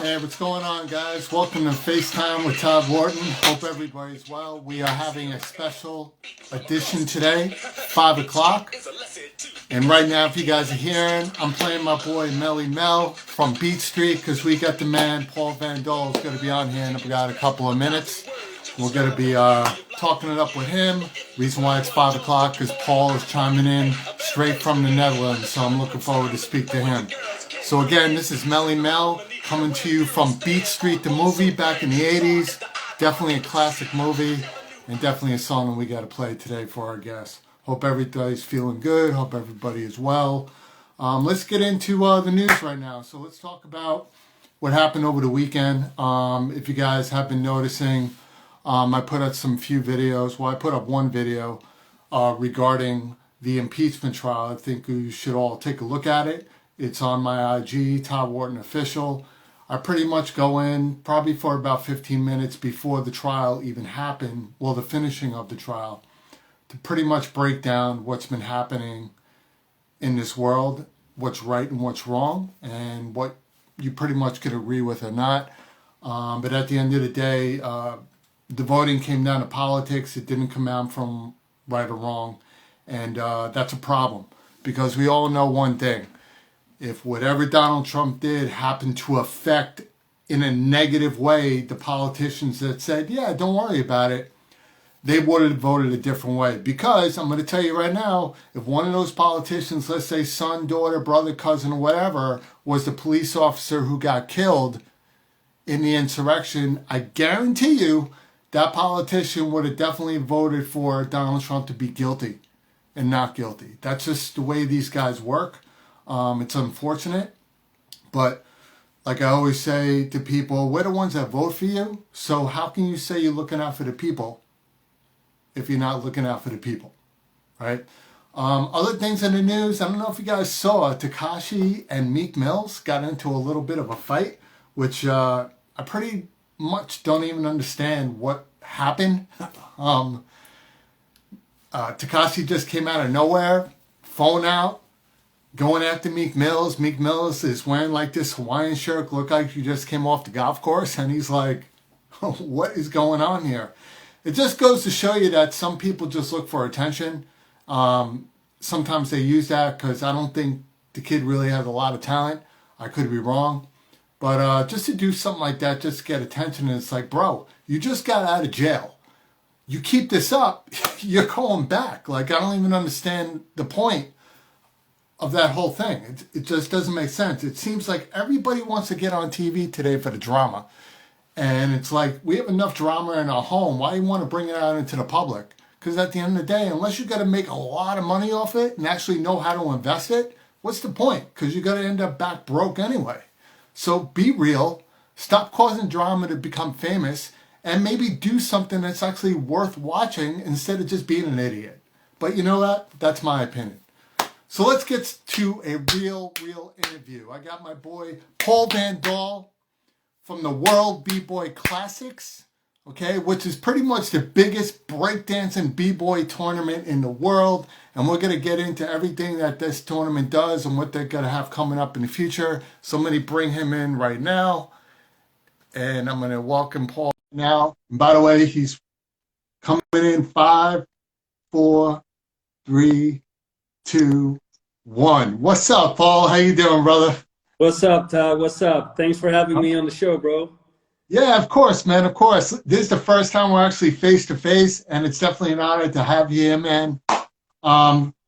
Hey, what's going on, guys? Welcome to FaceTime with Todd Wharton. Hope everybody's well. We are having a special edition today, 5 o'clock. And right now, if you guys are hearing, I'm playing my boy Melly Mel from Beat Street because we got the man, Paul Van Dole, is going to be on here in about a couple of minutes. We're going to be talking it up with him. Reason why it's 5 o'clock because Paul is chiming in straight from the Netherlands, so I'm looking forward to speak to him. So again, this is Melly Mel coming to you from Beat Street, the movie back in the 80s. Definitely a classic movie and definitely a song that we got to play today for our guests. Hope everybody's feeling good. Hope everybody is well. Let's get into the news right now. So let's talk about what happened over the weekend. If you guys have been noticing, I put up some few videos. Well, I put up one video regarding the impeachment trial. I think you should all take a look at it. It's on my IG, Todd Wharton Official. I pretty much go in probably for about 15 minutes before the trial even happened, well, the finishing of the trial, to pretty much break down what's been happening in this world, what's right and what's wrong, and what you pretty much could agree with or not. But at the end of the day, the voting came down to politics. It didn't come out from right or wrong. And that's a problem because we all know one thing. If whatever Donald Trump did happened to affect in a negative way the politicians that said, yeah, don't worry about it, they would have voted a different way. Because I'm going to tell you right now, if one of those politicians, let's say son, daughter, brother, cousin, or whatever, was the police officer who got killed in the insurrection, I guarantee you that politician would have definitely voted for Donald Trump to be guilty and not guilty. That's just the way these guys work. It's unfortunate, but like I always say to people, we're the ones that vote for you. So how can you say you're looking out for the people if you're not looking out for the people, right? Other things in the news, I don't know if you guys saw, Tekashi and Meek Mills got into a little bit of a fight, which I pretty much don't even understand what happened. Tekashi just came out of nowhere, phone out, going after Meek Mills. Meek Mills is wearing like this Hawaiian shirt, look like you just came off the golf course, and he's like, what is going on here? It just goes to show you that some people just look for attention. Sometimes they use that because I don't think the kid really has a lot of talent. I could be wrong. But just to do something like that, just to get attention, and it's like, bro, you just got out of jail. You keep this up, you're going back. Like, I don't even understand the point of that whole thing. It just doesn't make sense. It seems like everybody wants to get on TV today for the drama. And it's like, we have enough drama in our home. Why do you want to bring it out into the public? Because at the end of the day, unless you got to make a lot of money off it and actually know how to invest it, what's the point? Because you're going to end up back broke anyway. So be real, stop causing drama to become famous, and maybe do something that's actually worth watching instead of just being an idiot. But you know what? That's my opinion. So let's get to a real interview. I got my boy Paul Van Dole from the World B-Boy Classics, okay, which is pretty much the biggest breakdancing B-Boy tournament in the world. And we're going to get into everything that this tournament does and what they're going to have coming up in the future. So I'm going to bring him in right now. And I'm going to welcome Paul now. And by the way, he's coming in 5, 4, 3, 2, 1. What's up, Paul? How you doing, brother? What's up, Todd? What's up? Thanks for having me on the show, bro. Yeah, of course, man. Of course. This is the first time we're actually face to face, and it's definitely an honor to have you here, man.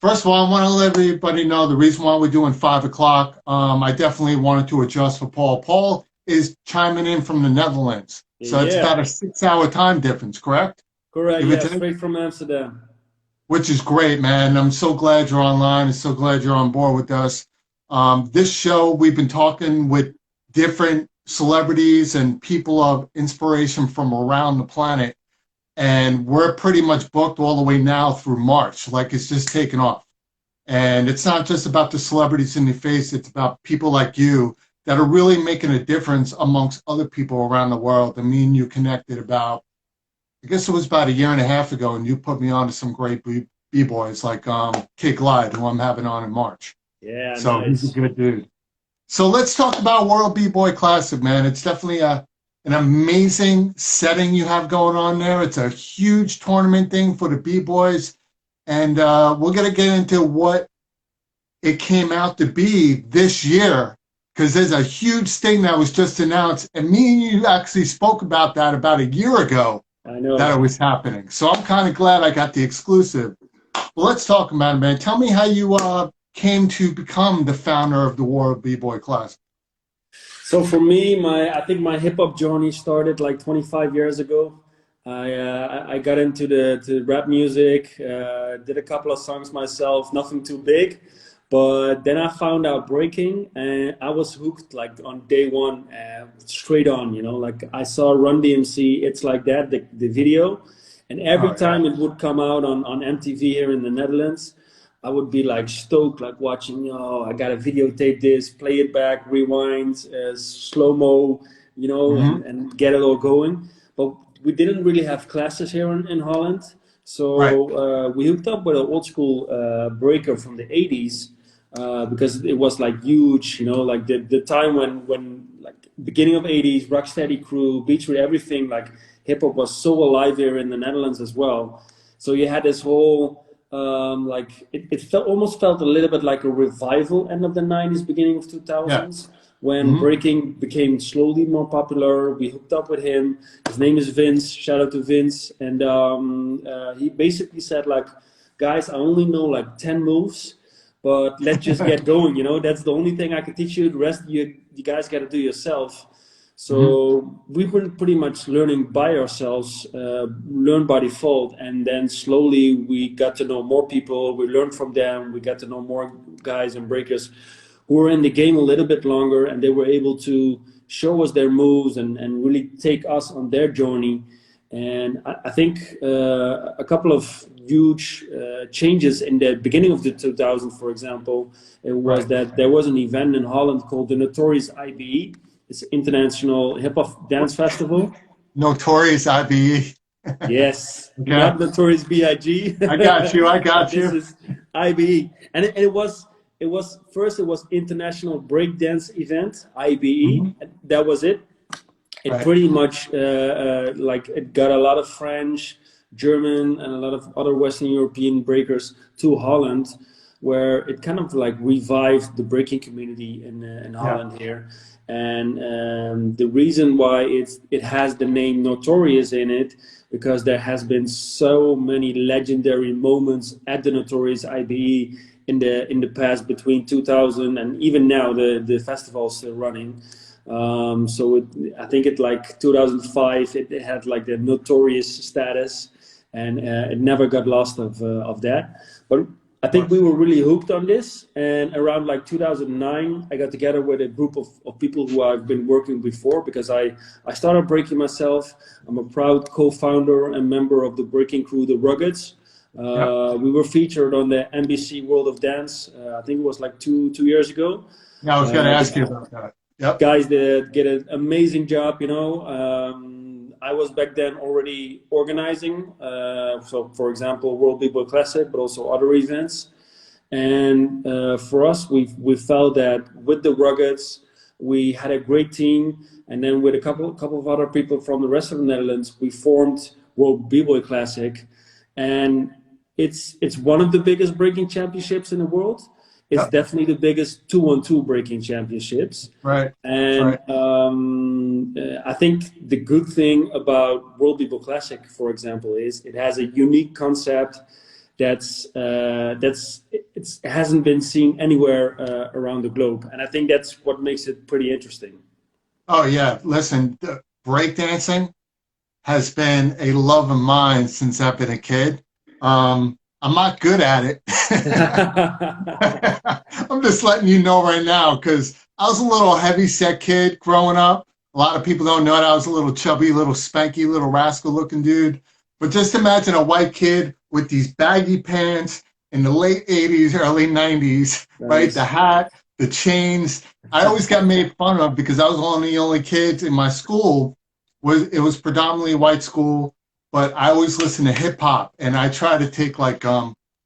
First of all, I want to let everybody know the reason why we're doing 5 o'clock. I definitely wanted to adjust for Paul. Paul is chiming in from the Netherlands, so it's about a 6-hour time difference, correct? Correct. Yeah, straight from Amsterdam. Which is great, man. I'm so glad you're online and so glad you're on board with us. This show, we've been talking with different celebrities and people of inspiration from around the planet. And we're pretty much booked all the way now through March. Like, it's just taken off. And it's not just about the celebrities in the face. It's about people like you that are really making a difference amongst other people around the world. I mean, you connected about, I guess it was about a year and a half ago, and you put me on to some great B-boys like Kid Glide, who I'm having on in March. Yeah, so nice. He's a good dude. So let's talk about World B-Boy Classic, man. It's definitely an amazing setting you have going on there. It's a huge tournament thing for the B-Boys. And we're going to get into what it came out to be this year, because there's a huge thing that was just announced. And me and you actually spoke about that about a year ago I know. that it was happening. So I'm kind of glad I got the exclusive. Well, let's talk about it, man. Tell me how you came to become the founder of the World B-Boy Classic. So for me, I think my hip hop journey started like 25 years ago. I got into the rap music, did a couple of songs myself, nothing too big, but then I found out breaking, and I was hooked like on day one, straight on. Like I saw Run DMC, It's Like That, the video, and every Oh, yeah. time it would come out on MTV here in the Netherlands, I would be like stoked, like watching, oh, I gotta videotape this, play it back, rewind, slow mo, Mm-hmm. and get it all going. But we didn't really have classes here in Holland. Right. So we hooked up with an old school breaker from the 80s because it was like huge, like the time when like beginning of 80s, Rocksteady crew, Beachwood, everything, like hip hop was so alive here in the Netherlands as well. So you had this whole like it felt almost felt a little bit like a revival end of the 90s, beginning of Yeah. 2000s when Mm-hmm. breaking became slowly more popular. We hooked up with him. His name is Vince. Shout out to Vince. And he basically said like, guys, I only know like 10 moves, but let's just get going. That's the only thing I can teach you. The rest you guys got to do yourself. Mm-hmm. So we've been pretty much learning by ourselves, learn by default, and then slowly we got to know more people. We learned from them. We got to know more guys and breakers who were in the game a little bit longer, and they were able to show us their moves and really take us on their journey. And I think a couple of huge changes in the beginning of the 2000s, for example, it was Right. that there was an event in Holland called the Notorious IBE. It's International Hip Hop Dance Festival. Notorious IBE. Yes, Okay. not Notorious B.I.G. I got you. I But got this you. is IBE, and it was first it was International Breakdance Event IBE. Mm-hmm. That was it. It Right. pretty much like it got a lot of French, German, and a lot of other Western European breakers to Holland, where it kind of like revived the breaking community in Yeah. Holland here. And the reason why it has the name Notorious in it, because there has been so many legendary moments at the Notorious IBE in the past between 2000 and even now the festival is still running. So I think it like 2005 it had like the notorious status, and it never got lost of that. But I Of think we course. were really hooked on this, and around like 2009, I got together with a group of people who I've been working before because I started breaking myself. I'm a proud co-founder and member of the breaking crew, the Ruggeds. Yep. We were featured on the NBC World of Dance. I think it was like two years ago. Yeah, I was going to ask you The about that. Yep. guys that get an amazing job. I was back then already organizing. So, for example, World B-Boy Classic, but also other events. And for us, we felt that with the Ruggeds, we had a great team. And then with a couple of other people from the rest of the Netherlands, we formed World B-Boy Classic, and it's one of the biggest breaking championships in the world. It's Yep. definitely the biggest 2-on-2 breaking championships. Right. And Right. I think the good thing about World B-Boy Classic, for example, is it has a unique concept it hasn't been seen anywhere around the globe, and I think that's what makes it pretty interesting. Oh yeah. Listen, breakdancing has been a love of mine since I've been a kid. I'm not good at it. I'm just letting you know right now because I was a little heavy set kid growing up. A lot of people don't know that I was a little chubby, little spanky, little rascal looking dude. But just imagine a white kid with these baggy pants in the late 80s, early 90s, right? The Nice. hat, the chains. I always got made fun of because I was one of the only kids in my school. It was predominantly white school, but I always listened to hip hop, and I try to take like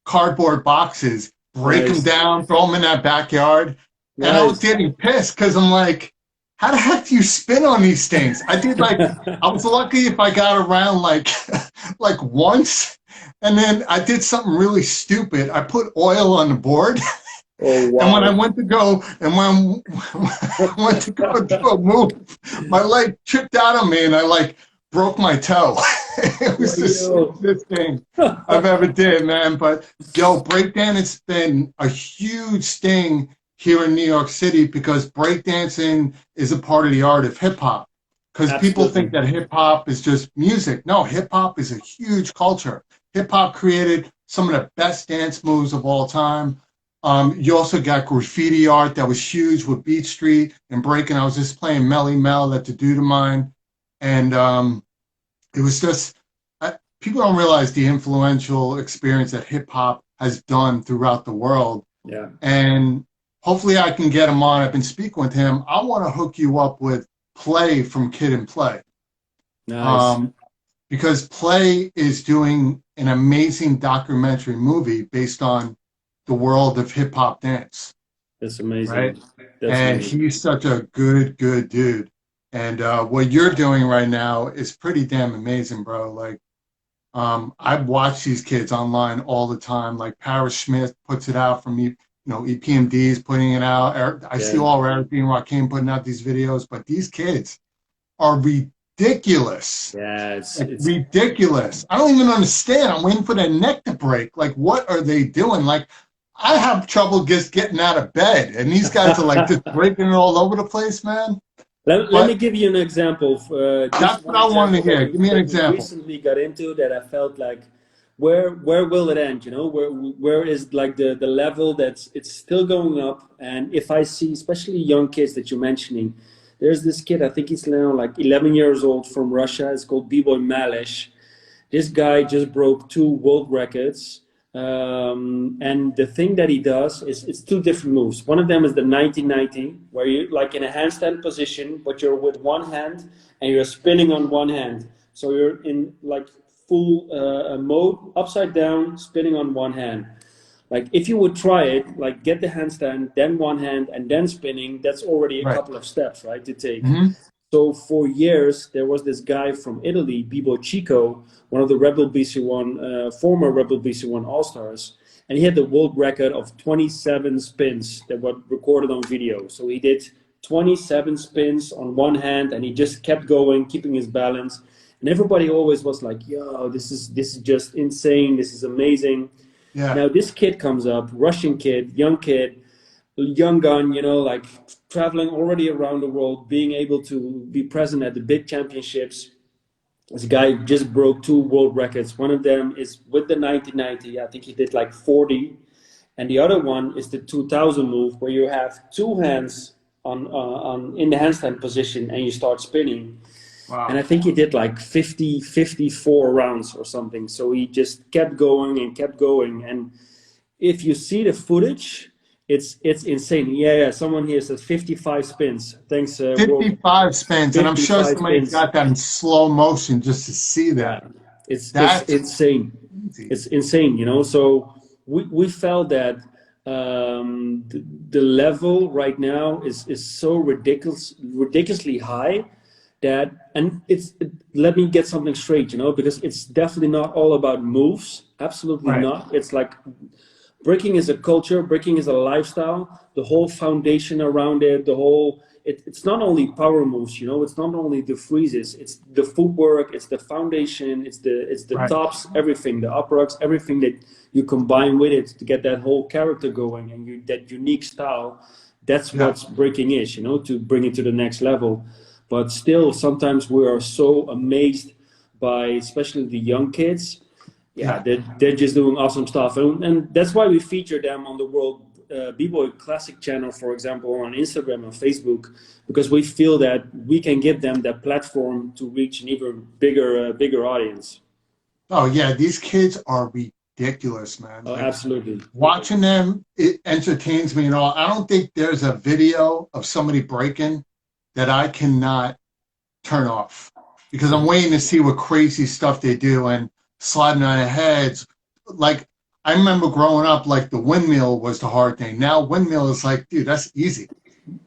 cardboard boxes, break them Nice. down, throw them in that backyard. And I was Nice. getting pissed because I'm like, how the heck do you spin on these things? I did like, I was lucky if I got around like, like once. And then I did something really stupid. I put oil on the board. Oh, And when I wow. went to go, and when I went to go do a move, my leg chipped out on me, and I like broke my toe. It was the Yo. stupidest thing I've ever did, man. But yo, breakdance has been a huge thing here in New York City because breakdancing is a part of the art of hip hop. Because people think Absolutely. that hip hop is just music. No, hip hop is a huge culture. Hip hop created some of the best dance moves of all time. You also got graffiti art that was huge with Beat Street and breaking. I was just playing Melly Mel at the dude of mine, and it was just people don't realize the influential experience that hip hop has done throughout the world. Yeah. And hopefully, I can get him on. I've been speaking with him. I want to hook you up with Play from Kid and Play. Nice. Um, because Play is doing an amazing documentary movie based on the world of hip hop dance, That's right? amazing. That's And amazing. he's such a good dude. And what you're doing right now is pretty damn amazing, bro. Like, I watch these kids online all the time. Like Paris Smith puts it out from EPMD's putting it out. I see Yeah. all Eric B. and Rakim putting out these videos, but these kids are ridiculous. Yeah. Like It's ridiculous. I don't even understand. I'm waiting for their neck to break. Like, what are they doing? Like, I have trouble just getting out of bed, and these guys are like just breaking it all over the place, man. Let me But give you an example. Just that's what one I wanted example to hear. Give me an that we example. recently got into that I felt like, where will it end? You know, where is like the level that's it's still going up? And if I see, especially young kids that you're mentioning, there's this kid. I think he's now like 11 years old from Russia. It's called B-Boy Malish. This guy just broke two world records. And the thing that he does is it's two different moves. One of them is the 1990, where you like in a handstand position, but you're with one hand and you're spinning on one hand. So you're in like full mode, upside down, spinning on one hand. Like if you would try it, like get the handstand, then one hand, and then spinning, that's already a Right. couple of steps, right, to take. Hmm. So for years, there was this guy from Italy, Bibo Chico, one of the Rebel BC1, former Rebel BC1 All Stars, and he had the world record of 27 spins that were recorded on video. So he did 27 spins on one hand, and he just kept going, keeping his balance. And everybody always was like, "Yo, this is just insane. This is amazing." Yeah. Now this kid comes up, Russian kid, young gun, you know, like traveling already around the world, being able to be present at the big championships. This guy just broke two world records. One of them is with the 1990. I think he did like 40, and the other one is the 2000 move, where you have two hands on in the handstand position and you start spinning. And I Wow. think he did like 50, 54 rounds or something. So he just kept going and kept going. And if you see the footage, it's insane. Yeah, yeah. Someone here says 55 spins. Thanks, World. 55 spins, and I'm sure 55 somebody spins. got that in slow motion just to see Yeah, that. it's That's insane. crazy. It's insane, you know. So we felt that the level right now is so ridiculously high that, and let me get something straight, you know, because it's definitely not all about moves. Absolutely Right. not. It's like breaking is a culture, breaking is a lifestyle, the whole foundation around it, it's not only power moves, you know, it's not only the freezes, it's the footwork, it's the foundation, it's the Right. tops, everything, the uprocks, everything that you combine with it to get that whole character going and that unique style. That's Yeah. what breaking is, you know, to bring it to the next level. But still, sometimes we are so amazed by, especially the young kids. Yeah, Yeah. they're just doing awesome stuff, and that's why we feature them on the World B-Boy Classic channel, for example, on Instagram and Facebook, because we feel that we can give them that platform to reach an even bigger audience. Oh yeah, these kids are ridiculous, man. Oh, Like absolutely. watching them, it entertains me and all. I don't think there's a video of somebody breaking that I cannot turn off because I'm waiting to see what crazy stuff they do and sliding on their heads. Like I remember growing up, like the windmill was the hard thing. Now windmill is like, dude, that's easy.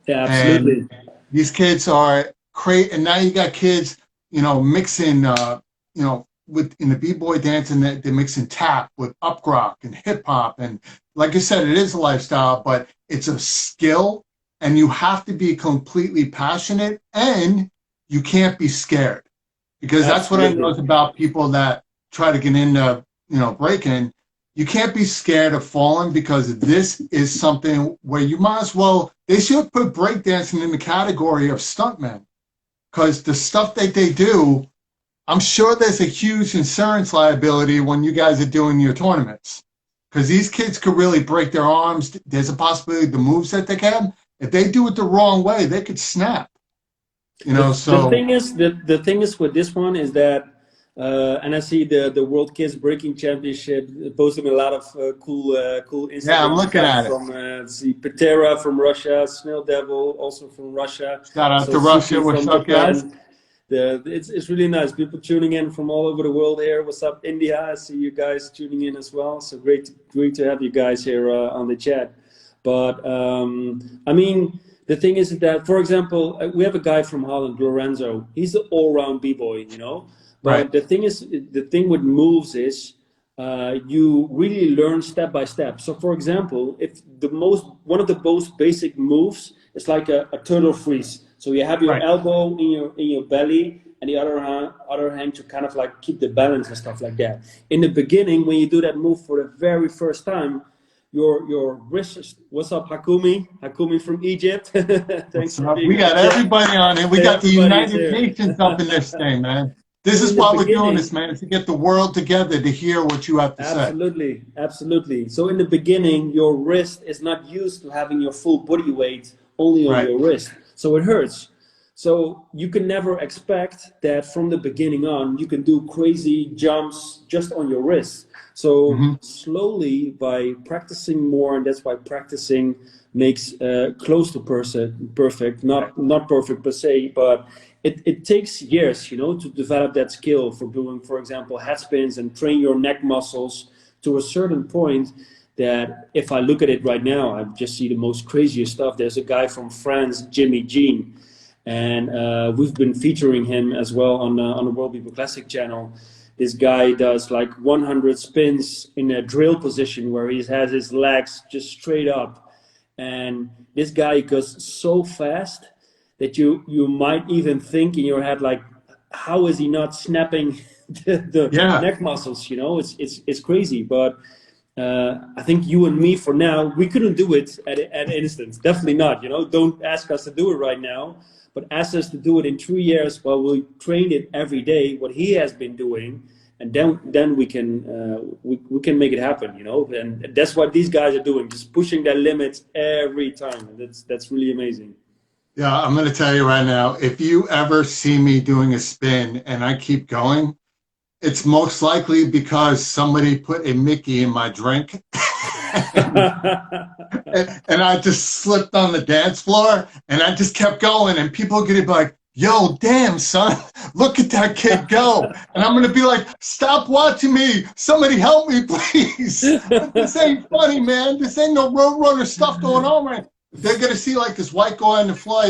Yeah, And absolutely. these kids are great. And now you got kids, mixing, with in the b-boy dancing, they're mixing tap with up rock and hip hop. And like I said, it is a lifestyle, but it's a skill, and you have to be completely passionate, and you can't be scared, because that's what I know Absolutely. about people that try to get into, breaking. You can't be scared of falling, because this is something where you might as well, they should put breakdancing in the category of stuntmen, because the stuff that they do, I'm sure there's a huge insurance liability when you guys are doing your tournaments, because these kids could really break their arms. There's a possibility the moves that they can, if they do it the wrong way, they could snap, The so thing is the thing is with this one is that and I see the World Kids Breaking Championship posting a lot of cool yeah, I'm Instagram looking stuff at it. from see Patera from Russia, Snail Devil also from Russia, Shout out so to Russia. Suki What's from up, guys? Japan. It's really nice. People tuning in from all over the world here. What's up, India? I see you guys tuning in as well. So great to have you guys here on the chat. But I mean, the thing is that, for example, we have a guy from Holland, Lorenzo. He's an all-round b-boy, you know. Right, But the thing with moves is you really learn step by step. So, for example, if one of the most basic moves is like a turtle freeze. So you have your right. elbow in your belly, and the other hand to kind of like keep the balance and stuff like that. In the beginning, when you do that move for the very first time, your wrist is, what's up, Hakumi? Hakumi from Egypt. Thanks What's for up? being We on the got chat. everybody on it. We got the Everybody is United here. Nations up in this thing, man. This So is in the why we're doing this, beginning, man, is to get the world together to hear what you have to say. absolutely, absolutely. So in the beginning, your wrist is not used to having your full body weight only on Right. your wrist. So it hurts. So you can never expect that from the beginning on, you can do crazy jumps just on your wrist. So Hmm. slowly by practicing more, and that's why practicing makes close to perfect, Right. not perfect per se, but it takes years, you know, to develop that skill for doing, for example, head spins and train your neck muscles to a certain point that if I look at it right now, I just see the most craziest stuff. There's a guy from France, Jimmy Jean, and we've been featuring him as well on the World People Classic channel. This guy does like 100 spins in a drill position where he has his legs just straight up, and this guy goes so fast that you might even think in your head like, how is he not snapping the Yeah. neck muscles? You know, it's crazy. But I think you and me, for now, we couldn't do it at an instant. Definitely not. You know, don't ask us to do it right now, but ask us to do it in 3 years while we train it every day. What he has been doing, and then we can make it happen. You know, and that's what these guys are doing, just pushing their limits every time. And that's really amazing. Yeah, I'm going to tell you right now, if you ever see me doing a spin and I keep going, it's most likely because somebody put a Mickey in my drink. and, and I just slipped on the dance floor, and I just kept going, and people are going to be like, yo, damn, son, look at that kid go. And I'm going to be like, stop watching me. Somebody help me, please. This ain't funny, man. This ain't no road runner stuff going on, right? They're going to see like this white guy on the floor.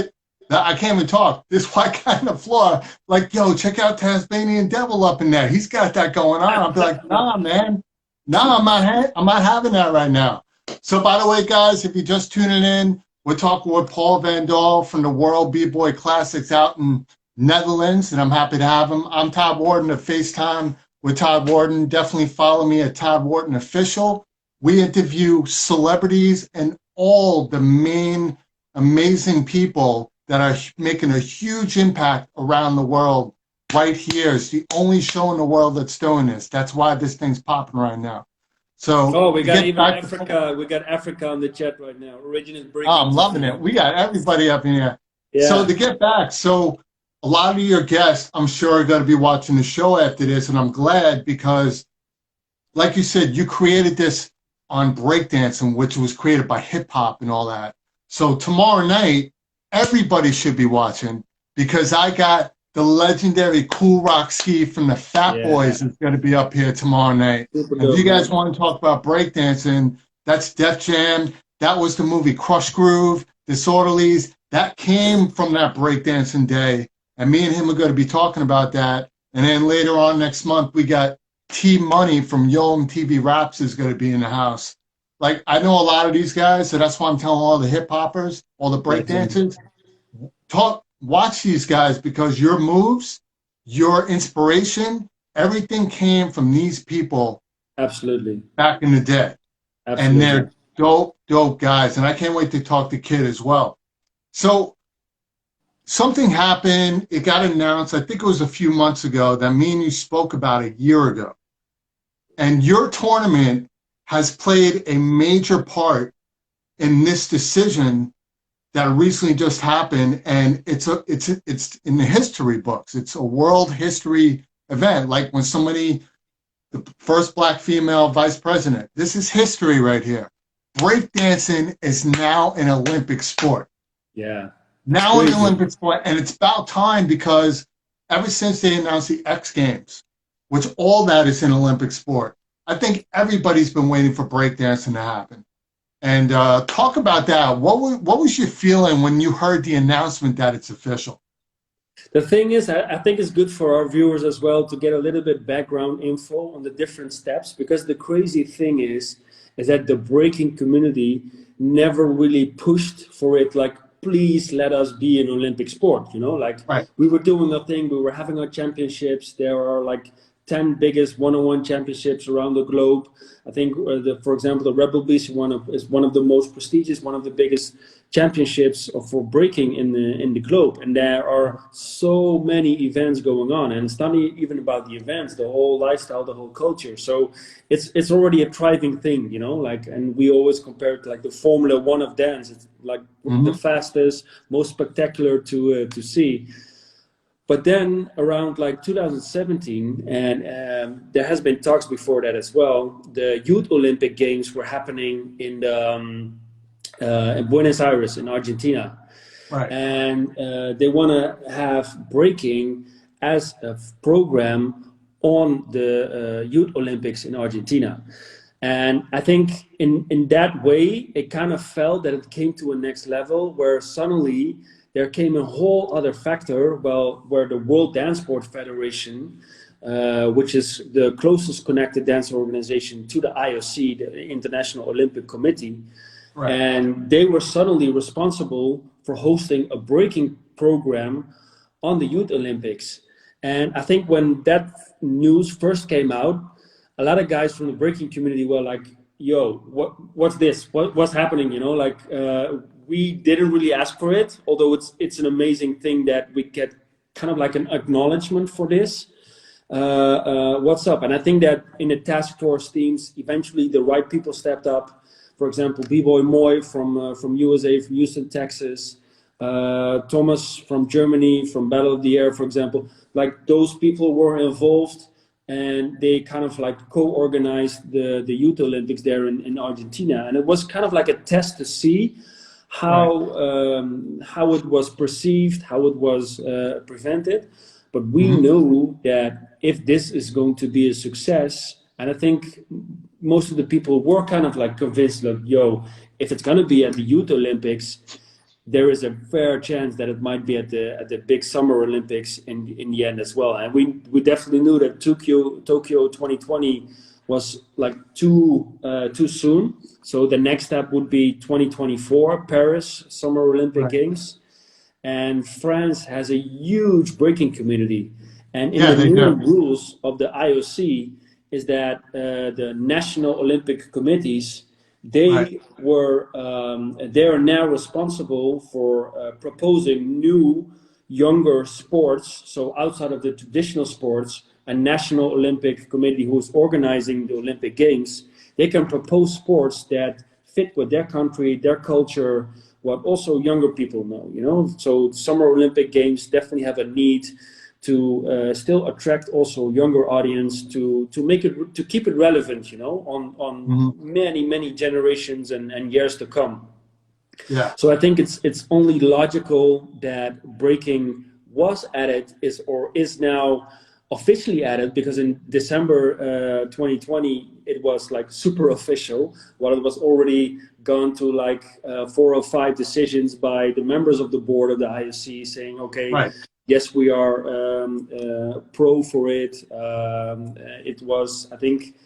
I can't even talk. This white guy on the floor, like, yo, check out Tasmanian Devil up in there. He's got that going on. I'll be like, nah, man. Nah, I'm not having that right now. So, by the way, guys, if you're just tuning in, we're talking with Paul Van Dahl from the World B-Boy Classics out in Netherlands, and I'm happy to have him. I'm Todd Wharton of FaceTime with Todd Wharton. Definitely follow me at Todd Wharton Official. We interview celebrities and all the main amazing people that are making a huge impact around the world right here. It's the only show in the world that's doing this. That's why this thing's popping right now. So Oh, we to got get even back to, Africa. We got Africa on the chat right now. Origin is oh, breaking I'm loving TV. it. We got everybody up in here. So Yeah. to get back, so a lot of your guests, I'm sure, are going to be watching the show after this, and I'm glad because, like you said, you created this on breakdancing, which was created by hip hop and all that. So tomorrow night, everybody should be watching because I got the legendary Cool Rock Ski from the Fat Yeah, Boys is going to be up here tomorrow night. super And if dope, you guys man. want to talk about breakdancing, that's Def Jam. That was the movie Crush Groove, Disorderlies. That came from that breakdancing day. And me and him are going to be talking about that. And then later on next month, we got T Money from Yo MTV Raps is going to be in the house. Like, I know a lot of these guys, so that's why I'm telling all the hip hoppers, all the Legend. breakdancers, watch these guys because your moves, your inspiration, everything came from these people Absolutely. back in the day. And Absolutely. they're dope, dope guys. And I can't wait to talk to Kid as well. So something happened. It got announced, I think it was a few months ago, that me and you spoke about a year ago. And your tournament has played a major part in this decision that recently just happened, and it's in the history books. It's a world history event, like when somebody, the first black female vice president. This is history right here. Breakdancing is now an Olympic sport. Yeah. It's Now an crazy. Olympic sport, and it's about time because ever since they announced the X Games, which all that is an Olympic sport, I think everybody's been waiting for breakdancing to happen. And talk about that. What was your feeling when you heard the announcement that it's official? The thing is, I think it's good for our viewers as well to get a little bit background info on the different steps, because the crazy thing is that the breaking community never really pushed for it, like, please let us be an Olympic sport, you know, like Right. we were doing our thing, we were having our championships. There are like 10 biggest one-on-one championships around the globe. I think, for example, the Rebel Beast is one of the most prestigious, one of the biggest championships for breaking in the globe, and there are so many events going on, and it's not even about the events, the whole lifestyle, the whole culture. So it's already a thriving thing, you know, like, and we always compare it to like the Formula One of dance. It's like the Mm-hmm. fastest, most spectacular to see. But then around like 2017, and there has been talks before that as well, the Youth Olympic Games were happening in Buenos Aires in Argentina. Right. And they want to have breaking as a program on the Youth Olympics in Argentina. And I think in that way, it kind of felt that it came to a next level where suddenly there came a whole other factor, well, where the World Dance Sport Federation, which is the closest connected dance organization to the IOC, the International Olympic Committee, Right. and they were suddenly responsible for hosting a breaking program on the Youth Olympics. And I think when that news first came out, a lot of guys from the breaking community were like, yo, what's this? What's happening? You know, like, we didn't really ask for it, although it's an amazing thing that we get kind of like an acknowledgement for this. What's up? And I think that in the task force teams, eventually the right people stepped up. For example, B-Boy Moy from USA, from Houston, Texas, Thomas from Germany, from Battle of the Air, for example. Like, those people were involved, and they kind of like co-organized the Youth Olympics there in Argentina. And it was kind of like a test to see how it was perceived, how it was prevented. But we Mm-hmm. know that if this is going to be a success, and I think most of the people were kind of like convinced that, yo, if it's going to be at the Youth Olympics, there is a fair chance that it might be at the big Summer Olympics in the end as well. And we definitely knew that Tokyo 2020 was like too soon. So the next step would be 2024 Paris Summer Olympic Right. Games. And France has a huge breaking community. And in Yeah, the they new do. rules of the IOC is that the national Olympic committees, Right. they are now responsible for proposing new, younger sports. So outside of the traditional sports, a national Olympic committee who's organizing the Olympic Games, they can propose sports that fit with their country, their culture, what also younger people know, you know. So Summer Olympic Games definitely have a need to still attract also younger audience to make it, to keep it relevant, you know, on Mm-hmm. many generations and years to come. Yeah. So I think it's only logical that breaking was added is now officially added, because in December 2020 it was like super official, while it was already gone to like 4 or 5 decisions by the members of the board of the IOC saying, okay, Right. yes, we are pro for it. It was, I think,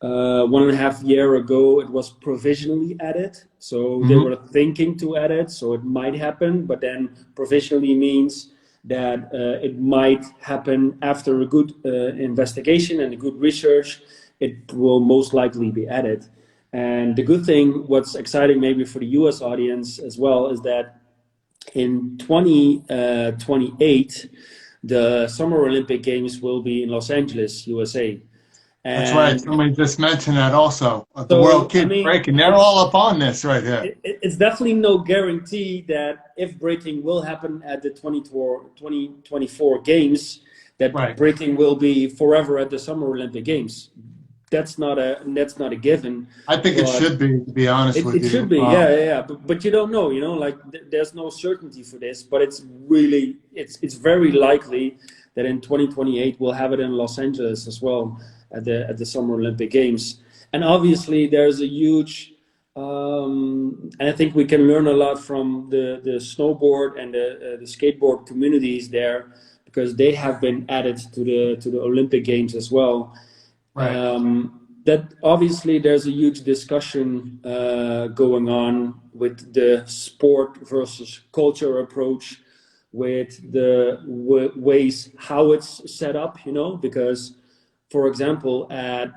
1.5 year ago, it was provisionally added. So they were thinking to add it, so it might happen, but then provisionally means that it might happen after a good investigation and a good research. It will most likely be added. And the good thing, what's exciting maybe for the US audience as well, is that in 2028, the Summer Olympic Games will be in Los Angeles, USA. And that's right. Somebody just mentioned that also. The so, World Kids I mean, Breaking. They're all up on this right here. it's definitely no guarantee that if breaking will happen at the 2024 Games, that Right. breaking will be forever at the Summer Olympic Games. That's not a given. I think it should be, to be honest with you. It should be, yeah. But you don't know, like there's no certainty for this. But it's really, it's very likely that in 2028 we'll have it in Los Angeles as well at the Summer Olympic Games. And obviously there's a huge, and I think we can learn a lot from the snowboard and the skateboard communities there, because they have been added to the Olympic Games as well. Right. That obviously there's a huge discussion going on with the sport versus culture approach, with the ways how it's set up, because, for example, at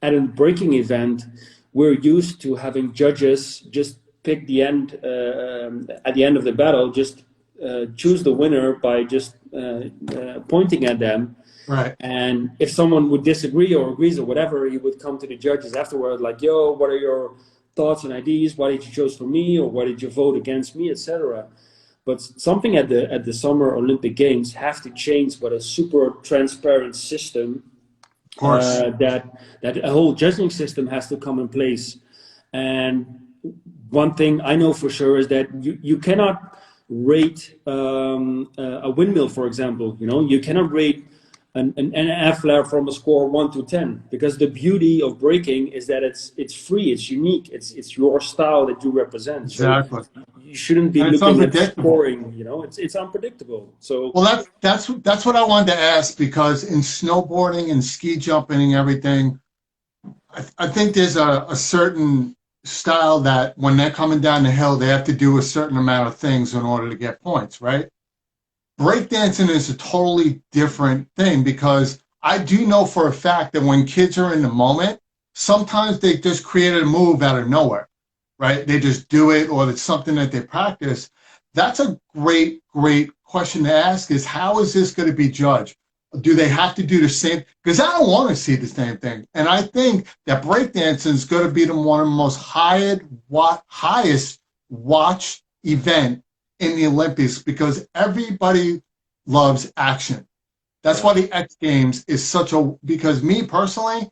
a breaking event, we're used to having judges just pick the end at the end of the battle, just choose the winner by just pointing at them. Right. And if someone would disagree or agrees or whatever, he would come to the judges afterward, like, yo, what are your thoughts and ideas? Why did you choose for me, or why did you vote against me, etc. But something at the Summer Olympic Games have to change with a super transparent system. Of course. That a whole judging system has to come in place. And one thing I know for sure is that you cannot rate a windmill, for example. You cannot rate an air from a score 1 to 10, because the beauty of breaking is that it's free, it's unique, it's your style that you represent. Exactly. So you shouldn't be looking at scoring. It's unpredictable. So that's what I wanted to ask, because in snowboarding and ski jumping and everything, I think there's a certain style that when they're coming down the hill, they have to do a certain amount of things in order to get points, right? Breakdancing is a totally different thing, because I do know for a fact that when kids are in the moment, sometimes they just create a move out of nowhere, right? They just do it, or it's something that they practice. That's a great question to ask, is how is this going to be judged? Do they have to do the same? Because I don't want to see the same thing. And I think that breakdancing is going to be one of the most highest watched event in the Olympics, because everybody loves action. That's why the X Games is because me personally,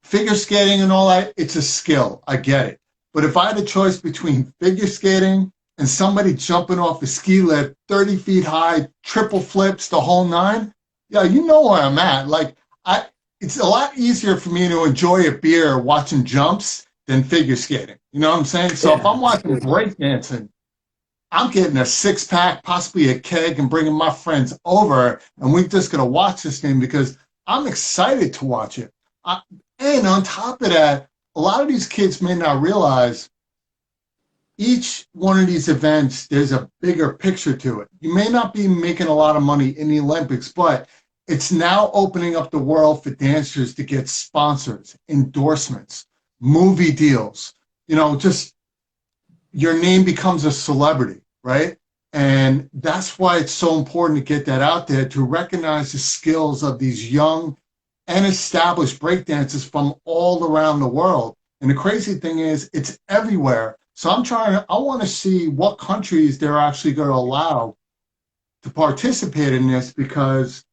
figure skating and all that, it's a skill. I get it. But if I had a choice between figure skating and somebody jumping off a ski lift 30 feet high, triple flips, the whole nine, yeah, you know where I'm at. Like, it's a lot easier for me to enjoy a beer watching jumps than figure skating. You know what I'm saying? So if I'm watching breakdancing, I'm getting a 6-pack, possibly a keg, and bringing my friends over, and we're just going to watch this thing because I'm excited to watch it. And on top of that, a lot of these kids may not realize each one of these events, there's a bigger picture to it. You may not be making a lot of money in the Olympics, but it's now opening up the world for dancers to get sponsors, endorsements, movie deals, just your name becomes a celebrity, right? And that's why it's so important to get that out there, to recognize the skills of these young and established breakdancers from all around the world. And the crazy thing is, it's everywhere. So I want to see what countries they're actually going to allow to participate in this, because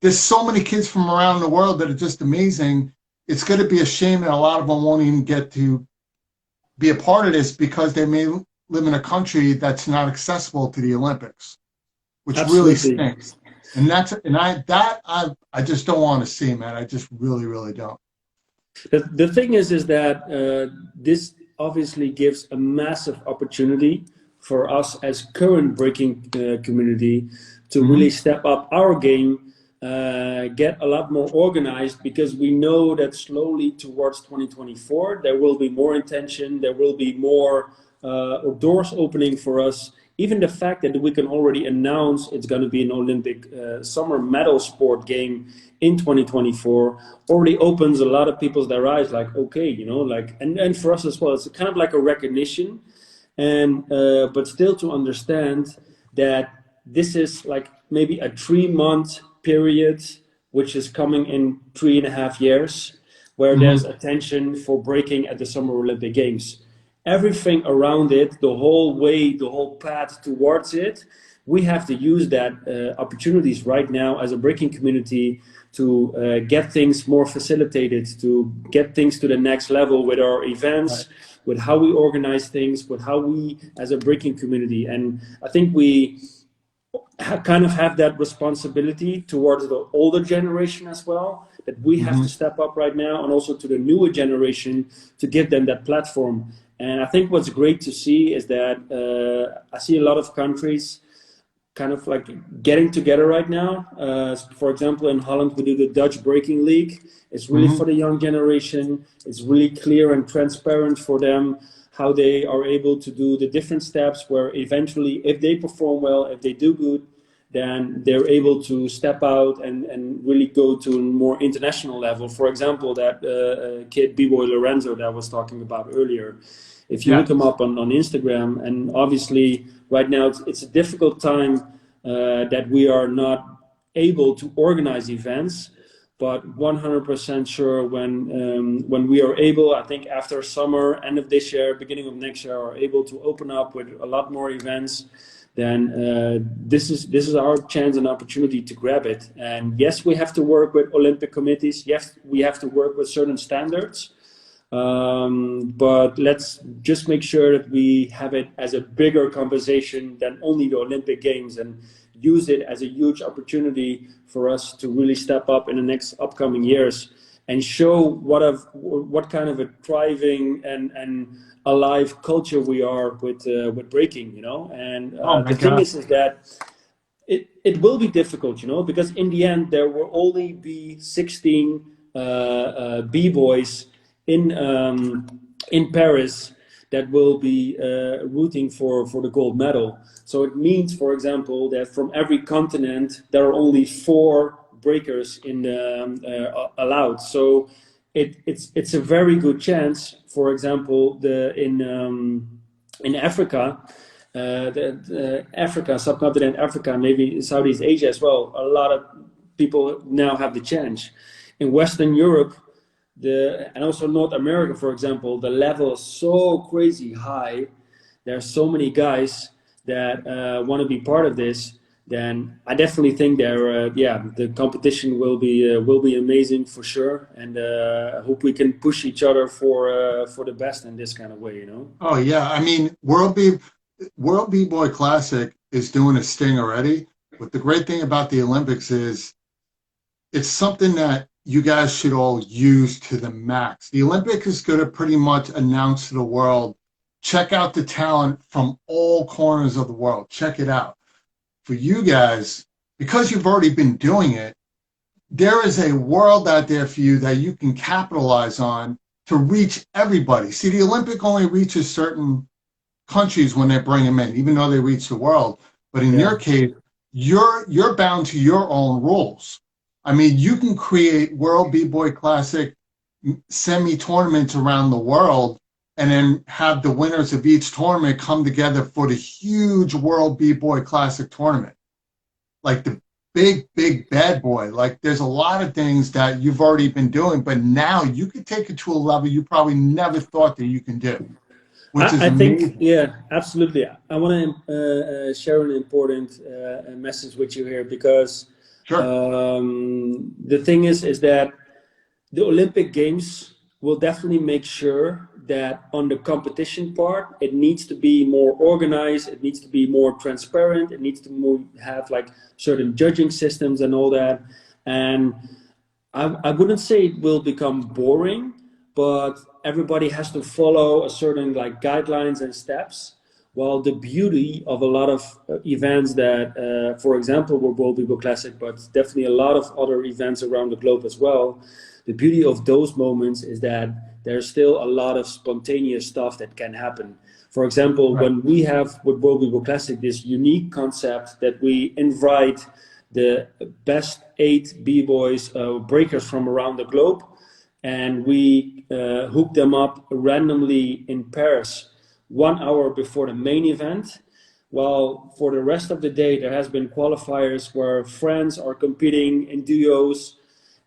there's so many kids from around the world that are just amazing. It's going to be a shame that a lot of them won't even get to be a part of this, because they may live in a country that's not accessible to the Olympics. which really Absolutely. stinks. And I just don't want to see, man. I just really, really don't. The thing is that this obviously gives a massive opportunity for us as current breaking community to Hmm. really step up our game, get a lot more organized, because we know that slowly towards 2024 there will be more intention, there will be more doors opening for us. Even the fact that we can already announce it's going to be an Olympic summer medal sport game in 2024 already opens a lot of people's their eyes, like, okay, like, and for us as well, it's kind of like a recognition. And but still to understand that this is like maybe a 3 month period which is coming in 3.5 years, where there's Hmm. attention for breaking at the Summer Olympic Games. Everything around it, the whole way, the whole path towards it, we have to use that opportunities right now as a breaking community to get things more facilitated, to get things to the next level with our Right. events, with how we organize things, with how we as a breaking community. And I think we kind of have that responsibility towards the older generation as well, that we have to Hmm. step up right now, and also to the newer generation to give them that platform. And I think what's great to see is that I see a lot of countries kind of like getting together right now. For example, in Holland, we do the Dutch Breaking League. It's really Hmm. for the young generation. It's really clear and transparent for them how they are able to do the different steps, where eventually, if they perform well, if they do good, then they're able to step out and really go to a more international level. For example, that kid B-Boy Lorenzo that I was talking about earlier. If you look him Yes. up on Instagram, and obviously right now it's a difficult time that we are not able to organize events, but 100% sure when we are able, I think after summer, end of this year, beginning of next year, are able to open up with a lot more events, then this is our chance and opportunity to grab it. And yes, we have to work with Olympic committees. Yes, we have to work with certain standards. But let's just make sure that we have it as a bigger conversation than only the Olympic Games, and use it as a huge opportunity for us to really step up in the next upcoming years and show what kind of a thriving and alive culture we are with breaking, And Oh my the thing God. is that it will be difficult, because in the end there will only be 16 b-boys in Paris that will be rooting for the gold medal. So it means, for example, that from every continent there are only 4 breakers in allowed. So it's a very good chance. For example, in Africa, Africa, subcontinent Africa, maybe Southeast Asia as well, a lot of people now have the chance. In Western Europe, and also North America, for example, the level is so crazy high. There's so many guys that want to be part of this. Then I definitely think the competition will be amazing for sure, and I hope we can push each other for the best in this kind of way. Oh yeah. I mean, World B-Boy Classic is doing a sting already. But the great thing about the Olympics is it's something that you guys should all use to the max. The Olympics is going to pretty much announce to the world, check out the talent from all corners of the world. Check it out. For you guys, because you've already been doing it, there is a world out there for you that you can capitalize on to reach everybody. See, the Olympic only reaches certain countries when they bring them in, even though they reach the world. But in Yeah. your case, you're bound to your own rules. I mean, you can create World B-Boy Classic semi-tournaments around the world and then have the winners of each tournament come together for the huge World B-Boy Classic tournament. Like the big bad boy. Like there's a lot of things that you've already been doing, but now you can take it to a level you probably never thought that you can do, which is I think, amazing. yeah, absolutely. I want to share an important message with you here, because Sure. the thing is that the Olympic Games will definitely make sure that on the competition part, it needs to be more organized, it needs to be more transparent, it needs to have like certain judging systems and all that. And I wouldn't say it will become boring, but everybody has to follow a certain like guidelines and steps. Well, the beauty of a lot of events that, for example, were World People Classic, but definitely a lot of other events around the globe as well. The beauty of those moments is that there's still a lot of spontaneous stuff that can happen. For example, when we have with World People Classic this unique concept that we invite the best 8 b-boys, breakers from around the globe, and we hook them up randomly in pairs 1 hour before the main event. Well, for the rest of the day, there has been qualifiers where friends are competing in duos.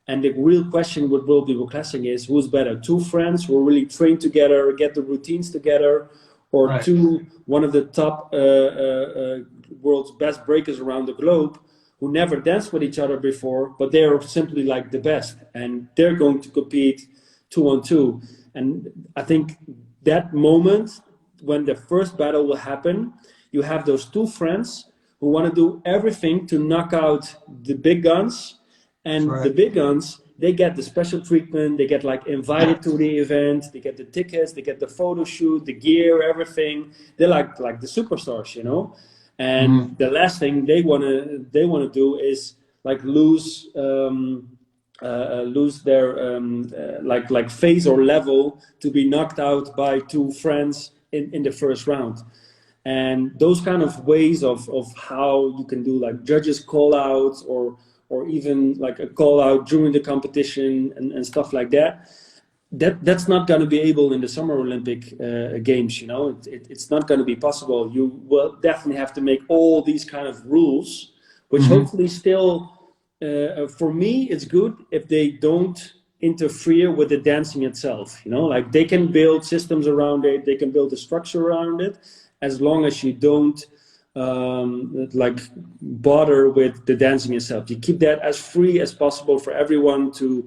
And the real question with World People Classic is, who's better? 2 friends who really train together, get the routines together, or one of the top world's best breakers around the globe who never danced with each other before, but they're simply like the best. And they're going to compete 2-on-2. And I think that moment, when the first battle will happen, you have those 2 friends who want to do everything to knock out the big guns, and the big guns, they get the special treatment, they get like invited to the event, they get the tickets, they get the photo shoot, the gear, everything. They're like the superstars, you know. And the last thing they wanna do is like lose their like phase or level to be knocked out by 2 friends in the first round. And those kind of ways of how you can do like judges call outs or even like a call out during the competition and stuff like that. That's not going to be able in the Summer Olympic Games, you know. It's not going to be possible. You will definitely have to make all these kind of rules, which hopefully still, for me, it's good if they don't interfere with the dancing itself, you know. Like they can build systems around it, they can build a structure around it, as long as you don't like bother with the dancing itself. You keep that as free as possible for everyone to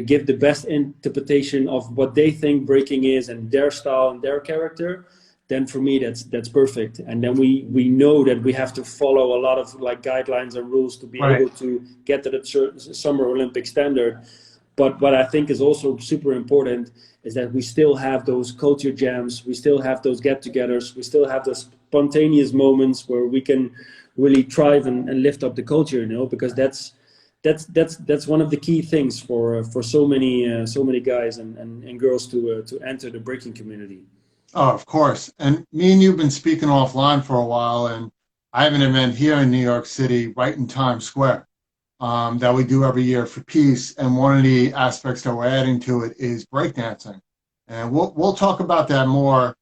give the best interpretation of what they think breaking is and their style and their character. Then for me that's perfect. And then we know that we have to follow a lot of like guidelines and rules to be able to get to the Summer Olympic standard. But what I think is also super important is that we still have those culture jams, we still have those get-togethers, we still have those spontaneous moments where we can really thrive and lift up the culture, you know, because that's one of the key things for so many guys and girls to enter the breaking community. Oh, of course. And me and you've been speaking offline for a while, and I have an event here in New York City, right in Times Square, that we do every year for peace. And one of the aspects that we're adding to it is breakdancing. And we'll talk about that more,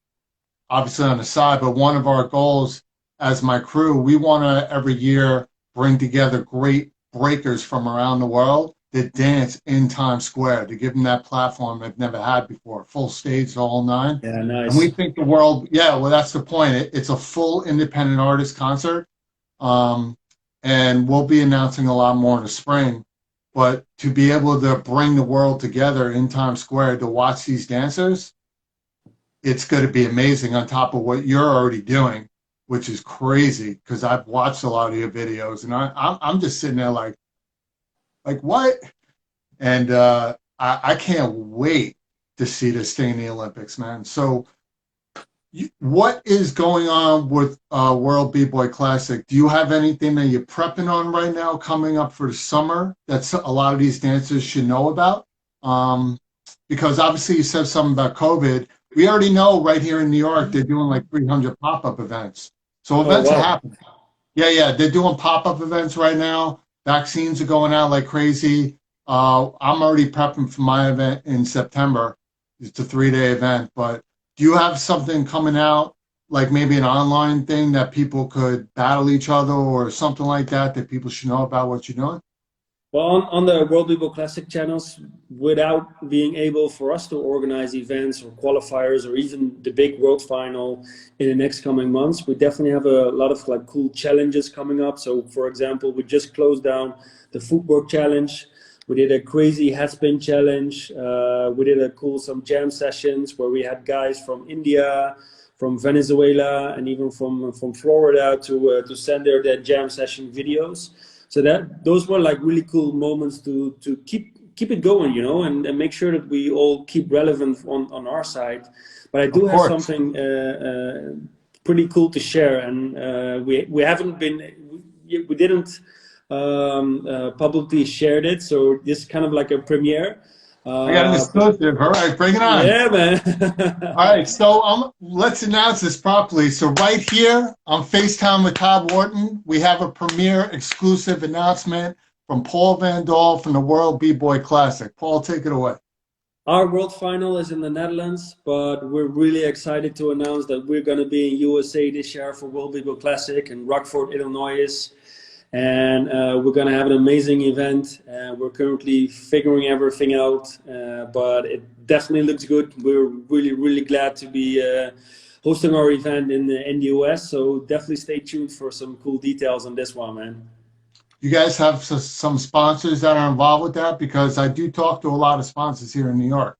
obviously, on the side. But one of our goals as my crew, we want to every year bring together great breakers from around the world that dance in Times Square, to give them that platform they've never had before, full stage, the whole 9. Yeah, nice. And we think the world, well, that's the point. It's a full independent artist concert. And we'll be announcing a lot more in the spring. But to be able to bring the world together in Times Square to watch these dancers, it's going to be amazing, on top of what you're already doing, which is crazy, because I've watched a lot of your videos, and I'm just sitting there like what? And I can't wait to see this thing in the Olympics, man. So what is going on with World B-Boy Classic? Do you have anything that you're prepping on right now coming up for the summer that a lot of these dancers should know about? Because obviously you said something about COVID. We already know right here in New York, they're doing like 300 pop-up events. So events are happening. Yeah, they're doing pop-up events right now. Vaccines are going out like crazy. I'm already prepping for my event in September. It's a 3-day event, but do you have something coming out, like maybe an online thing that people could battle each other or something like that people should know about what you're doing? Well, on the World B-Boy Classic channels, without being able for us to organize events or qualifiers or even the big world final in the next coming months, we definitely have a lot of like cool challenges coming up. So, for example, we just closed down the footwork challenge, We did a crazy head spin challenge. We did some jam sessions where we had guys from India, from Venezuela, and even from Florida to send their jam session videos. So those were like really cool moments to keep it going, you know, and make sure that we all keep relevant on our side. But I do have something pretty cool to share, and we haven't been we didn't publicly shared it, so this is kind of like a premiere. I got an exclusive. All right, bring it on. Yeah, man. All right, so let's announce this properly. So right here on FaceTime with Todd Wharton, we have a premiere exclusive announcement from Paul Van Dal from the World B-Boy Classic. Paul, take it away. Our world final is in the Netherlands, but we're really excited to announce that we're going to be in USA this year for World B-Boy Classic in Rockford, Illinois. And we're going to have an amazing event. We're currently figuring everything out, but it definitely looks good. We're really, really glad to be hosting our event in the US. So definitely stay tuned for some cool details on this one, man. You guys have some sponsors that are involved with that? Because I do talk to a lot of sponsors here in New York.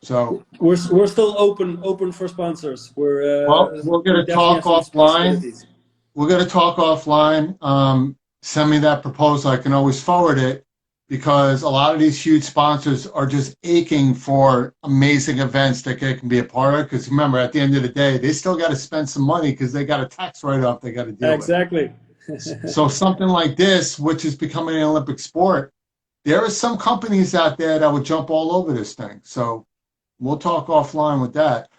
So we're still open for sponsors. We're going to talk offline. We're going to talk offline. Send me that proposal. I can always forward it, because a lot of these huge sponsors are just aching for amazing events that they can be a part of. Because remember, at the end of the day, they still got to spend some money because they got a tax write-off they got to deal with. Exactly. So something like this, which is becoming an Olympic sport, there are some companies out there that would jump all over this thing. So we'll talk offline with that.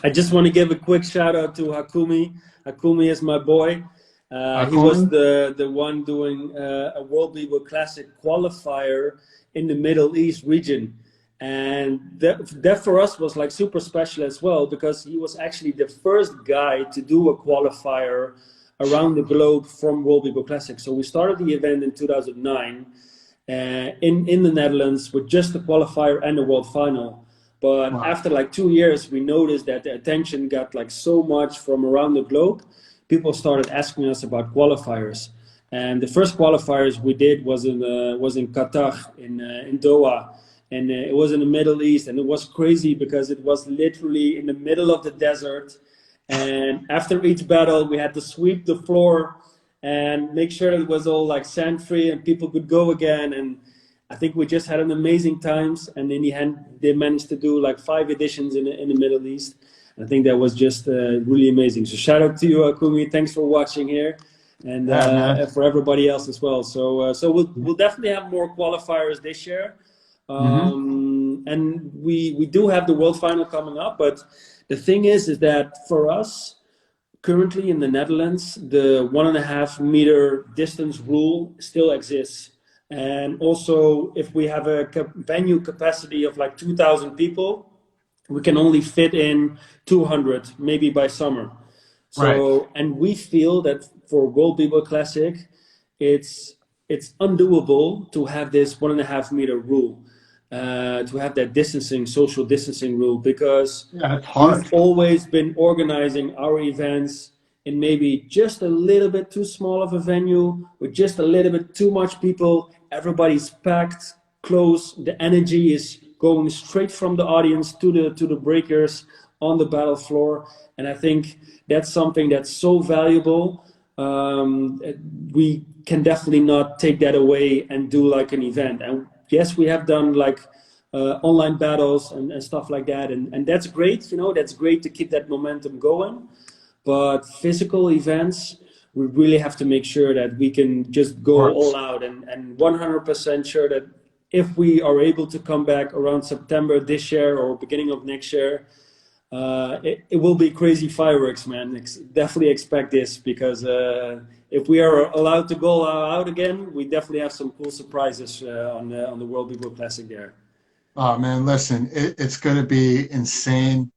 I just want to give a quick shout out to Hakumi. Hakumi is my boy. He was the one doing a World B-Boy Classic qualifier in the Middle East region. And that for us was like super special as well, because he was actually the first guy to do a qualifier around the globe from World B-Boy Classic. So we started the event in 2009 in the Netherlands with just the qualifier and the world final. But after like 2 years, we noticed that the attention got like so much from around the globe. People started asking us about qualifiers. And the first qualifiers we did was in Qatar, in Doha. And it was in the Middle East. And it was crazy because it was literally in the middle of the desert. And after each battle, we had to sweep the floor and make sure that it was all like sand free and people could go again. And I think we just had an amazing times, and in the end, they managed to do like 5 editions in the Middle East. And I think that was just really amazing. So shout out to you, Akumi. Thanks for watching here, and for everybody else as well. So we'll definitely have more qualifiers this year, and we do have the world final coming up. But the thing is that for us, currently in the Netherlands, the 1.5 meter distance rule still exists. And also, if we have a venue capacity of like 2,000 people, we can only fit in 200, maybe by summer. So, and we feel that for World B-Boy Classic, it's undoable to have this 1.5 meter rule, to have that social distancing rule, because we've always been organizing our events in maybe just a little bit too small of a venue with just a little bit too much people. Everybody's packed, close. The energy is going straight from the audience to the breakers on the battle floor. And I think that's something that's so valuable. We can definitely not take that away and do like an event. And yes, we have done like online battles and stuff like that. And that's great, you know, that's great to keep that momentum going. But physical events, we really have to make sure that we can just go all out, and 100% sure that if we are able to come back around September this year or beginning of next year, it will be crazy fireworks, man. Definitely expect this, because if we are allowed to go out again, we definitely have some cool surprises on the World B-Boy Classic there. Oh man, listen, it's going to be insane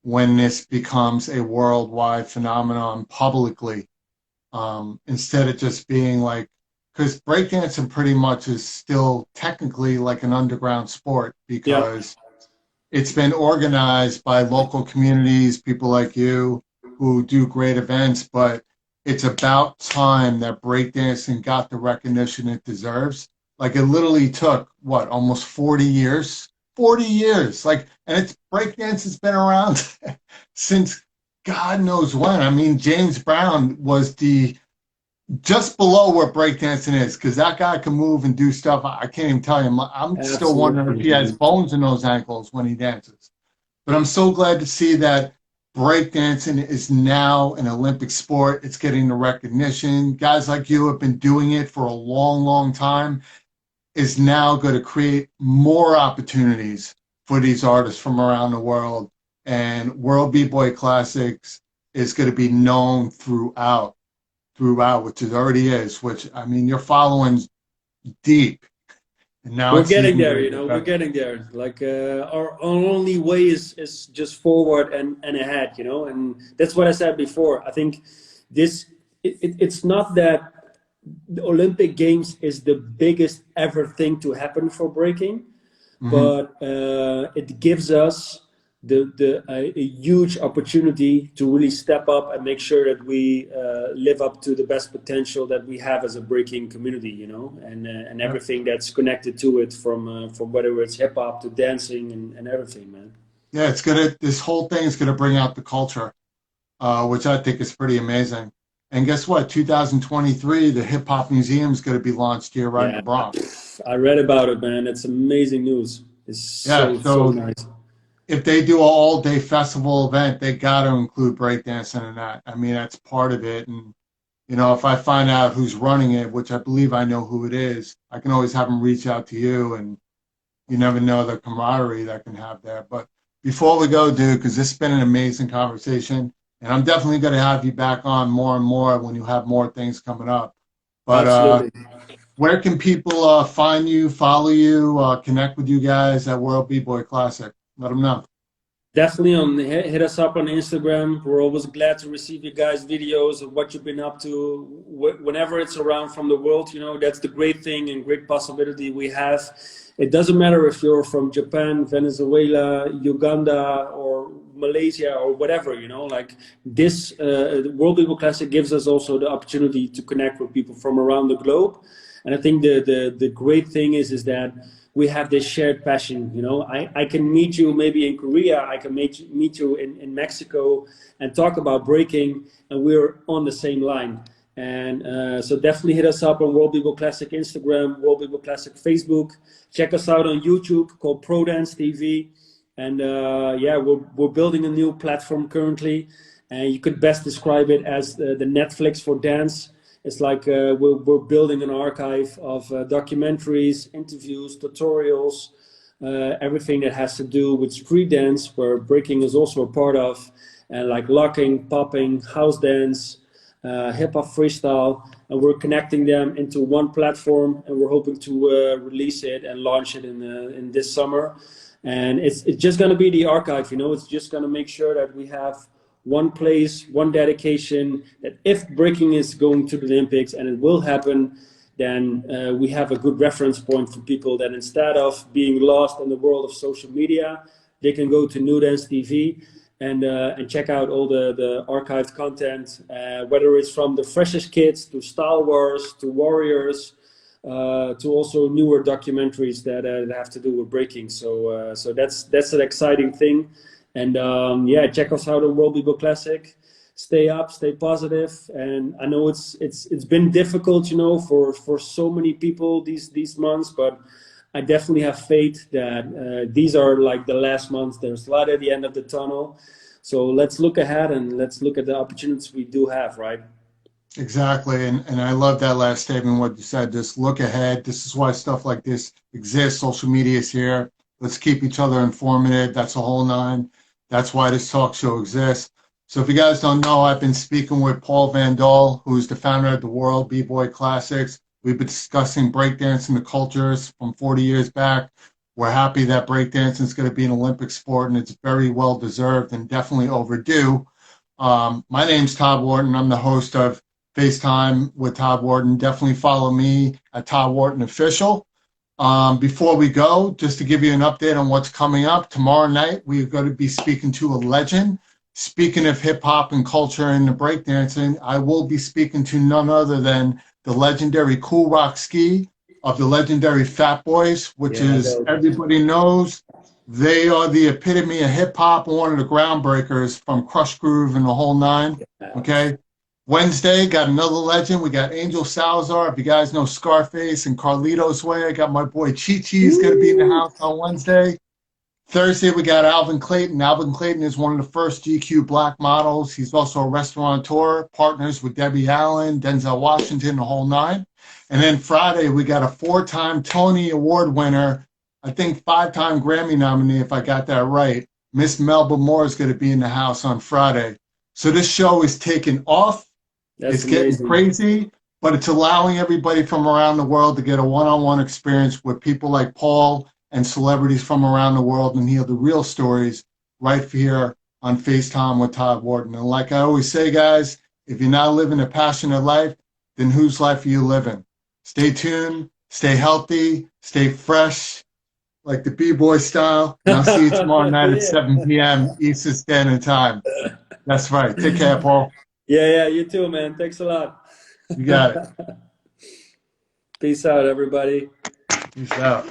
when this becomes a worldwide phenomenon publicly. Instead of just being like, because breakdancing pretty much is still technically like an underground sport, because it's been organized by local communities, people like you who do great events, but it's about time that breakdancing got the recognition it deserves. Like it literally took what, almost 40 years? 40 years. Like, and it's breakdance has been around since God knows when. I mean, James Brown was the just below where breakdancing is, because that guy can move and do stuff. I can't even tell you. I'm still wondering if he has Absolutely. bones in those ankles when he dances. But I'm so glad to see that breakdancing is now an Olympic sport. It's getting the recognition. Guys like you have been doing it for a long, long time. Is now going to create more opportunities for these artists from around the world. And World B-Boy Classics is going to be known throughout, which it already is, which, I mean, your following's deep. And now We're it's getting even there, going you to get know, we're better. getting there. Like our only way is just forward and ahead, you know, and that's what I said before. I think this it's not that the Olympic Games is the biggest ever thing to happen for breaking, Hmm. but it gives us a huge opportunity to really step up and make sure that we live up to the best potential that we have as a breaking community, you know, and Yeah. everything that's connected to it, from whether it's hip hop to dancing and everything, man. Yeah, it's gonna. This whole thing is gonna bring out the culture, which I think is pretty amazing. And guess what? 2023, the Hip Hop Museum is going to be launched here right in the Yeah, Bronx. I read about it, man. It's amazing news. It's Yeah, so so nice. if they do an all-day festival event, they got to include breakdancing in that. I mean, that's part of it. And you know, if I find out who's running it, which I believe I know who it is, I can always have them reach out to you, and you never know the camaraderie that can have there. But before we go, dude, because this has been an amazing conversation, and I'm definitely going to have you back on more and more when you have more things coming up. But Absolutely. where can people find you, follow you, connect with you guys at World B-Boy Classic? Let them know. Definitely hit us up on Instagram. We're always glad to receive you guys' videos of what you've been up to whenever it's around from the world. You know, that's the great thing and great possibility we have. It doesn't matter if you're from Japan, Venezuela, Uganda, or Malaysia or whatever. You know, like this World People Classic gives us also the opportunity to connect with people from around the globe. And I think the great thing is that we have this shared passion. You know, I can meet you maybe in Korea, I can meet you in Mexico and talk about breaking, and we're on the same line. And so definitely hit us up on World People Classic Instagram, World People Classic Facebook. Check us out on YouTube called Pro Dance TV. And yeah, we're building a new platform currently. And you could best describe it as the Netflix for dance. It's like we're building an archive of documentaries, interviews, tutorials, everything that has to do with street dance, where breaking is also a part of, and like locking, popping, house dance, hip hop freestyle, and we're connecting them into one platform, and we're hoping to release it and launch it in this summer. And it's just going to be the archive, you know. It's just going to make sure that we have one place, one dedication, that if breaking is going to the Olympics, and it will happen, then we have a good reference point for people that instead of being lost in the world of social media, they can go to New Dance TV and check out all the archived content, whether it's from the freshest kids to Star Wars to Warriors, to also newer documentaries that have to do with breaking. So that's an exciting thing. And yeah, check us out on World People Classic. Stay up, stay positive. And I know it's been difficult, you know, for so many people these months, but I definitely have faith that these are like the last months. There's light at the end of the tunnel. So let's look ahead and let's look at the opportunities we do have, right? Exactly. And I love that last statement, what you said. Just look ahead. This is why stuff like this exists. Social media is here. Let's keep each other informative. That's a whole nine. That's why this talk show exists. So if you guys don't know, I've been speaking with Paul Van Dal, who's the founder of the World B-Boy Classics. We've been discussing breakdancing, the cultures from 40 years back. We're happy that breakdancing is going to be an Olympic sport, and it's very well deserved and definitely overdue. My name's Todd Wharton. I'm the host of FaceTime with Todd Wharton. Definitely follow me at Todd Wharton Official. Before we go, just to give you an update on what's coming up, tomorrow night we're going to be speaking to a legend. Speaking of hip hop and culture and the breakdancing, I will be speaking to none other than the legendary Cool Rock Ski of the legendary Fat Boys, which Yeah, is everybody knows they are the epitome of hip hop and one of the groundbreakers from Crush Groove and the whole nine. Okay. Wednesday, got another legend. We got Angel Salazar. If you guys know Scarface and Carlito's Way, I got my boy Chi Chi's going to be in the house on Wednesday. Thursday, we got Alvin Clayton. Alvin Clayton is one of the first GQ black models. He's also a restaurateur, partners with Debbie Allen, Denzel Washington, the whole nine. And then Friday, we got a 4-time Tony Award winner, I think 5-time Grammy nominee, if I got that right. Miss Melba Moore is going to be in the house on Friday. So this show is taking off. It's getting crazy, but it's allowing everybody from around the world to get a one-on-one experience with people like Paul and celebrities from around the world and hear the real stories right here on FaceTime with Todd Wharton. And like I always say, guys, if you're not living a passionate life, then whose life are you living? Stay tuned, stay healthy, stay fresh, like the B-boy style. And I'll see you tomorrow night at 7 p.m. Eastern Standard Time. That's right. Take care, Paul. Yeah, you too, man. Thanks a lot. You got it. Peace out, everybody. Peace out.